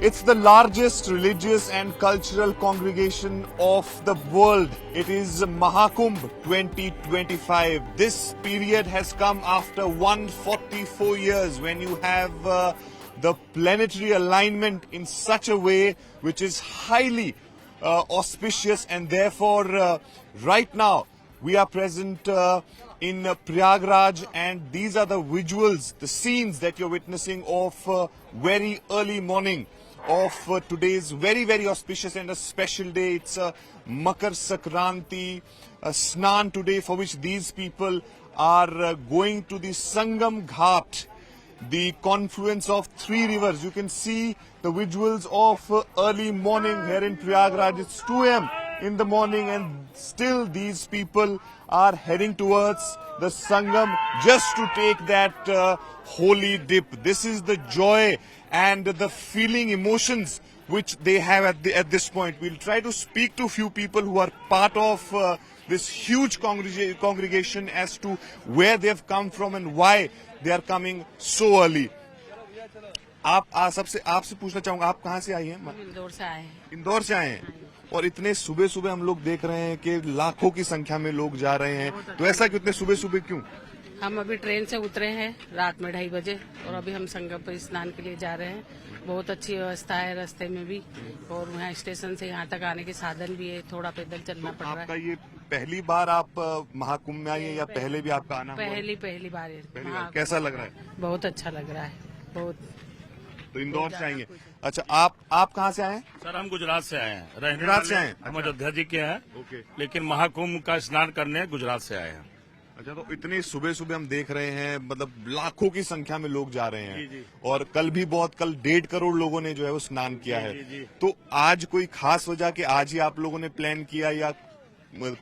It's the largest religious and cultural congregation of the world. It is Mahakumbh 2025. This period has come after 144 years when you have the planetary alignment in such a way which is highly auspicious, and therefore right now we are present in Prayagraj, and these are the visuals, the scenes that you're witnessing of very early morning of today's very auspicious and a special day. It's Makar Sankranti, Snan today, for which these people are going to the Sangam Ghat, the confluence of three rivers. You can see the visuals of early morning here in Prayagraj. It's 2 a.m. in the morning and still these people are heading towards the Sangam just to take that holy dip. This is the joy and the feeling, emotions which they have at this point. We'll try to speak to a few people who are part of this huge congregation as to where they have come from and why they are coming so early. आपसे पूछना चाहूंगा, आप कहाँ से आई हैं? इंदौर से आए हैं। इंदौर से आए हैं और इतने सुबह सुबह हम लोग देख रहे हैं कि लाखों की संख्या में लोग जा रहे हैं, तो ऐसा क्यों, इतने सुबह सुबह क्यों? हम अभी ट्रेन से उतरे हैं रात में 2:30 बजे और अभी हम संगम पर स्नान के लिए जा रहे हैं। बहुत अच्छी व्यवस्था है रास्ते में भी, और यहाँ स्टेशन से यहाँ तक आने के साधन भी है, थोड़ा पैदल चलना पड़ रहा है। आपका ये पहली बार आप महाकुंभ में आई हैं या पहले भी आपका आना हुआ? पहली बार है। कैसा लग रहा है? बहुत अच्छा लग रहा है, बहुत। तो इंदौर से आई हैं। अच्छा, आप कहाँ से आए हैं? सर हम गुजरात से आए हैं। गुजरात से आए हैं? हम अयोध्या जी के हैं, ओके। लेकिन महाकुंभ का स्नान करने गुजरात से आए हैं। अच्छा, तो इतने सुबह सुबह हम देख रहे हैं, मतलब लाखों की संख्या में लोग जा रहे हैं। जी। और कल 1.5 करोड़ लोगों ने जो है वो स्नान किया है। जी। तो आज कोई खास वजह कि आज ही आप लोगों ने प्लान किया या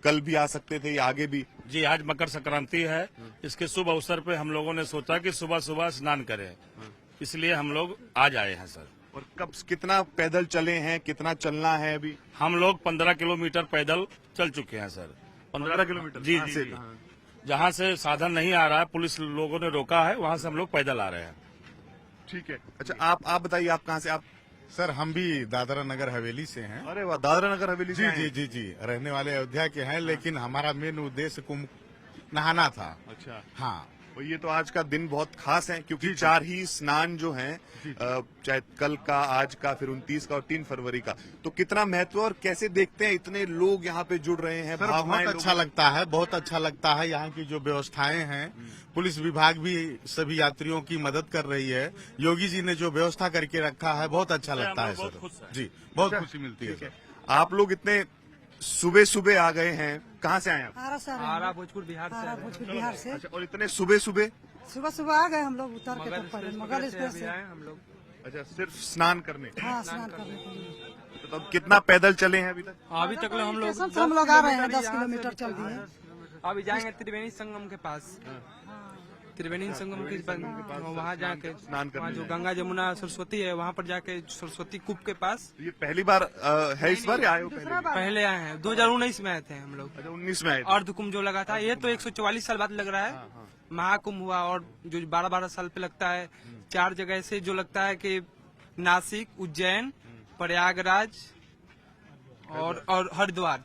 कल भी आ सकते थे या आगे भी? जी, आज मकर संक्रांति है, इसके शुभ अवसर पे हम लोगों ने सोचा कि सुबह सुबह स्नान करें, इसलिए हम लोग आज आए हैं सर। और कब कितना पैदल चले हैं, कितना चलना है अभी? हम लोग 15 किलोमीटर पैदल चल चुके हैं सर। 15 किलोमीटर? जी। जहाँ से साधन नहीं आ रहा है, पुलिस लोगों ने रोका है, वहाँ से हम लोग पैदल आ रहे हैं। ठीक है। अच्छा, आप बताइए, आप कहाँ से? आप? सर हम भी दादरा नगर हवेली से हैं। अरे वाह, दादरा नगर हवेली से? जी, रहने वाले अयोध्या के हैं, लेकिन हमारा मेन उद्देश्य कुंभ नहाना था। अच्छा, हाँ। और ये तो आज का दिन बहुत खास है क्योंकि 4 ही स्नान जो हैं, चाहे कल का, आज का, फिर 29 का और 3 फरवरी का, तो कितना महत्व और कैसे देखते हैं इतने लोग यहाँ पे जुड़ रहे हैं? बहुत अच्छा लगता है, बहुत अच्छा लगता है। यहाँ की जो व्यवस्थाएं हैं, पुलिस विभाग भी सभी यात्रियों की मदद कर रही है। योगी जी ने जो व्यवस्था करके रखा है, बहुत अच्छा लगता है सर। जी, बहुत खुशी मिलती है। आप लोग इतने सुबह सुबह आ गए हैं, कहाँ से आए आप? आरा भोजपुर बिहार से। अच्छा, और इतने सुबह सुबह आ गए हम लोग, उतर के तब मुगल एक्सप्रेस से आए हम लोग। अच्छा, सिर्फ स्नान करने? हाँ, स्नान करने के लिए। तो अब कितना पैदल चले हैं अभी तक? अभी तक हम लोग स्टेशन से हम लोग आ रहे हैं, 10 किलोमीटर चल दिए। अभी जाएंगे त्रिवेणी संगम के पास। त्रिवेणी संगम के पास वहाँ जाके स्नान करने वहाँ जो गंगा जमुना सरस्वती है, वहाँ पर जाके सरस्वती कूप के पास। ये पहली बार है इस बार या आए हो पहले आए हैं, 2019 में आए थे हम लोग। अच्छा, 19 में आए थे। अर्ध कुंभ जो लगा था, ये तो 144 साल बाद लग रहा है। महाकुंभ हुआ और जो 12-12 साल पे लगता है, 4 जगह से जो लगता है कि नासिक, उज्जैन, प्रयागराज और हरिद्वार,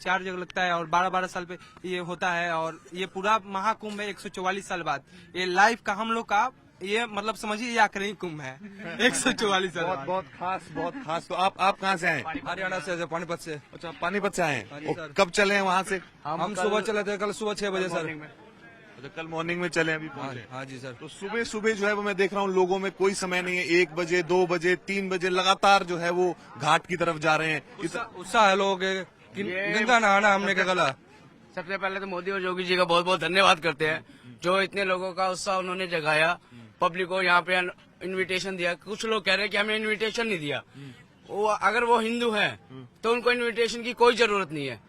4 जगह लगता है और 12-12 साल पे ये होता है। और ये पूरा महाकुंभ है 144 साल बाद। ये लाइफ का हम लोग का, ये मतलब समझिए ये आखिरी कुंभ है 144 साल बाद। बहुत खास। तो आप कहाँ से आए? हरियाणा से, पानीपत से। अच्छा, पानीपत से आए हाँ हैं। जी, और कब चले हैं वहाँ से? हम सुबह चले थे, कल सुबह 6 बजे सर। अच्छा, कल मॉर्निंग में चले, अभी पहुंचे? हाँ जी सर। तो सुबह सुबह जो है वो मैं देख रहा हूँ लोगों में कोई समय नहीं है, 1 बजे, 2 बजे, 3 बजे लगातार जो है वो घाट की तरफ जा रहे हैं। उत्साह है लोगों के, गंगा नहाना हमने क्या गला। सबसे पहले तो मोदी और योगी जी का बहुत बहुत धन्यवाद करते हैं, जो इतने लोगों का उत्साह उन्होंने जगाया, पब्लिक को यहाँ पे इनविटेशन दिया। कुछ लोग कह रहे हैं कि हमें इनविटेशन नहीं दिया। वो अगर वो हिंदू हैं तो उनको इनविटेशन की कोई जरूरत नहीं है।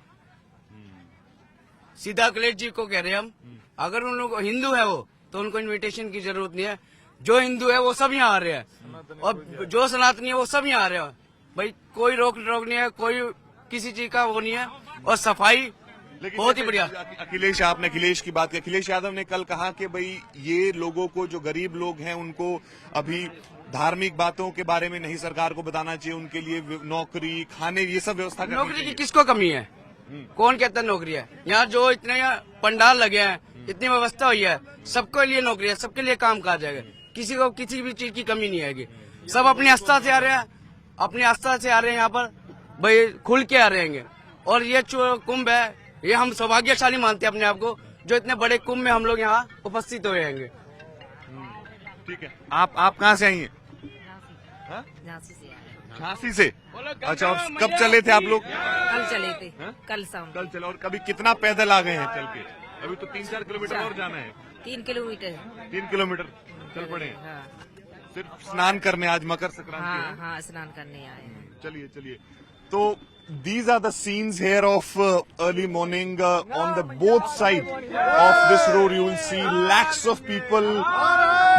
सीधा अखिलेश जी को कह रहे हैं हम, अगर उन लोग हिंदू है वो, तो उनको इनविटेशन की जरूरत नहीं है। जो हिंदू है वो सब यहाँ आ रहे हैं और जो सनातनी है वो सब यहाँ आ रहे हैं। भाई कोई रोक नहीं है, कोई किसी चीज का वो नहीं है। और सफाई बहुत ही बढ़िया। आपने अखिलेश की बात की, अखिलेश यादव ने कल कहा कि भाई ये लोगों को, जो गरीब लोग हैं, उनको अभी धार्मिक बातों के बारे में नहीं सरकार को बताना चाहिए, उनके लिए नौकरी, खाने, ये सब व्यवस्था करनी नौकरी की चाहिए। किसको कमी है? कौन कहता है नौकरी है? यहाँ जो इतने पंडाल लगे हैं, इतनी व्यवस्था हुई है, सबके लिए नौकरी है, सबके लिए काम काज है, किसी को किसी भी चीज की कमी नहीं आएगी। सब अपनी आस्था से आ रहे हैं, अपनी आस्था से आ रहे हैं, यहाँ पर भाई खुल के आ रहे हैं। और ये जो कुंभ है, ये हम सौभाग्यशाली मानते हैं अपने आप को, जो इतने बड़े कुंभ में हम लोग यहाँ उपस्थित हुए हैं। ठीक है, आप कहाँ से आई हैं? झांसी से आए। झांसी से? अच्छा, और कब चले थे आप लोग? कल चले थे, कल शाम कल चले। और कभी कितना पैदल आ गए हैं चल के? अभी तो 3-4 किलोमीटर और जाना है। 3 किलोमीटर। 3 किलोमीटर चल पड़े हैं। हाँ सिर्फ स्नान करने, आज मकर संक्रांति हाँ है। हाँ, स्नान करने आए हैं। चलिए। तो these are the scenes here of early morning on the both side of this road. You will see lakhs of people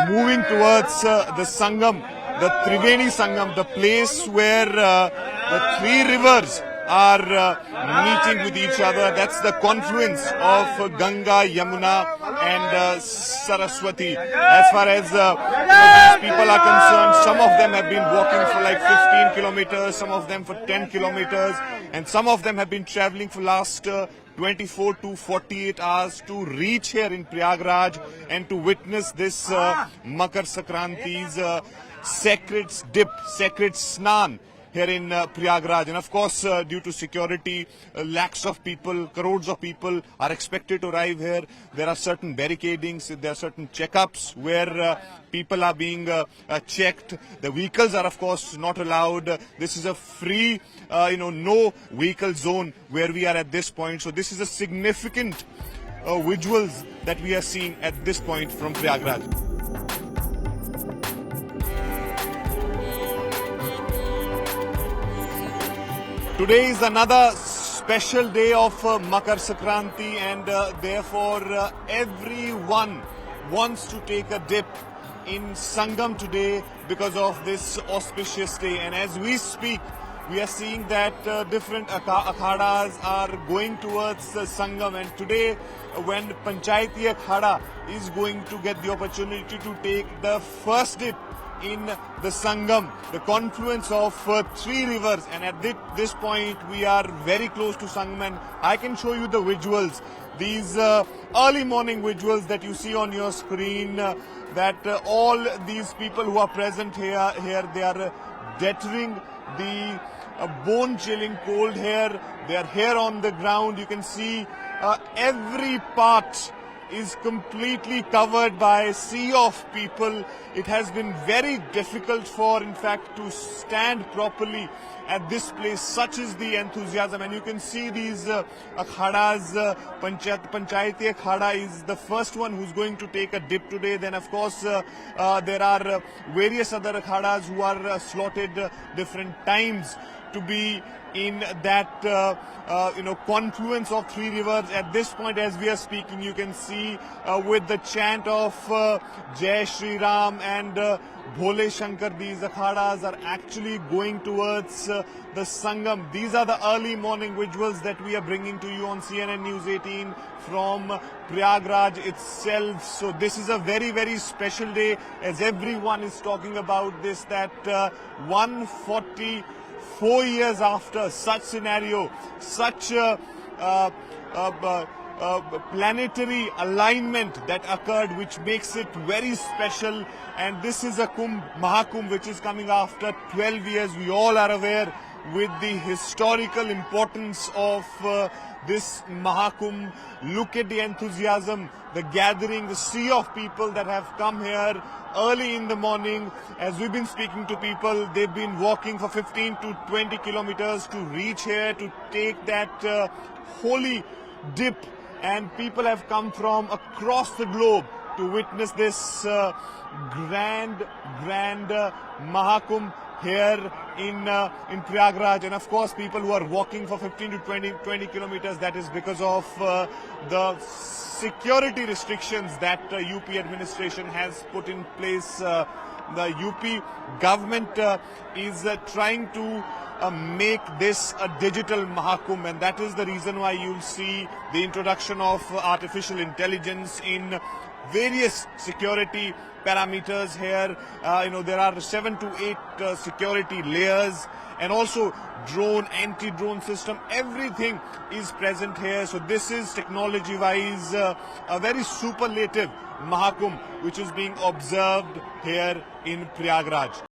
moving towards the Sangam, the Triveni Sangam, the place where the three rivers are meeting with each other. That's the confluence of Ganga, Yamuna and Saraswati. As far as these people are concerned, some of them have been walking for like 15 kilometers, some of them for 10 kilometers, and some of them have been traveling for last 24 to 48 hours to reach here in Prayagraj and to witness this Makar Sankranti's sacred dip, sacred snan here in Prayagraj. And of course, due to security, lakhs of people, crores of people are expected to arrive here. There are certain barricadings, there are certain checkups where people are being checked. The vehicles are of course not allowed. This is a free, no vehicle zone where we are at this point. So this is a significant visuals that we are seeing at this point from Prayagraj. Today is another special day of Makar Sankranti, and therefore everyone wants to take a dip in Sangam today because of this auspicious day. And as we speak, we are seeing that different akhadas are going towards Sangam, and today when Panchayati Akhada is going to get the opportunity to take the first dip in the Sangam, the confluence of three rivers, and at this point we are very close to Sangam, and I can show you the visuals, these early morning visuals that you see on your screen, that all these people who are present here they are deterring the bone-chilling cold here. They are here on the ground. You can see every part is completely covered by a sea of people. It has been very difficult for, in fact, to stand properly at this place. Such is the enthusiasm, and you can see these akhadas. Panchayati Akhada is the first one who's going to take a dip today. Then, of course, there are various other akhadas who are slotted different times to be in that confluence of three rivers. At this point, as we are speaking, you can see with the chant of Jai Shri Ram and Bhole Shankar, these akhadas are actually going towards the Sangam. These are the early morning visuals that we are bringing to you on CNN News 18 from Prayagraj itself. So this is a very, very special day, as everyone is talking about this, that 144 years after such scenario, such planetary alignment that occurred, which makes it very special. And this is a Mahakumbh which is coming after 12 years. We all are aware with the historical importance of this Mahakumbh. Look at the enthusiasm, the gathering, the sea of people that have come here early in the morning. As we've been speaking to people, they've been walking for 15 to 20 kilometers to reach here to take that holy dip, and people have come from across the globe to witness this grand Mahakumbh here in Prayagraj, and of course people who are walking for 15 to 20 kilometers. That is because of the security restrictions that UP administration has put in place. The UP government is trying to make this a digital Mahakumbh, and that is the reason why you'll see the introduction of artificial intelligence in various security parameters here. There are 7 to 8 security layers, and also drone, anti-drone system. Everything is present here. So this is technology-wise a very superlative Mahakumbh which is being observed here in Prayagraj.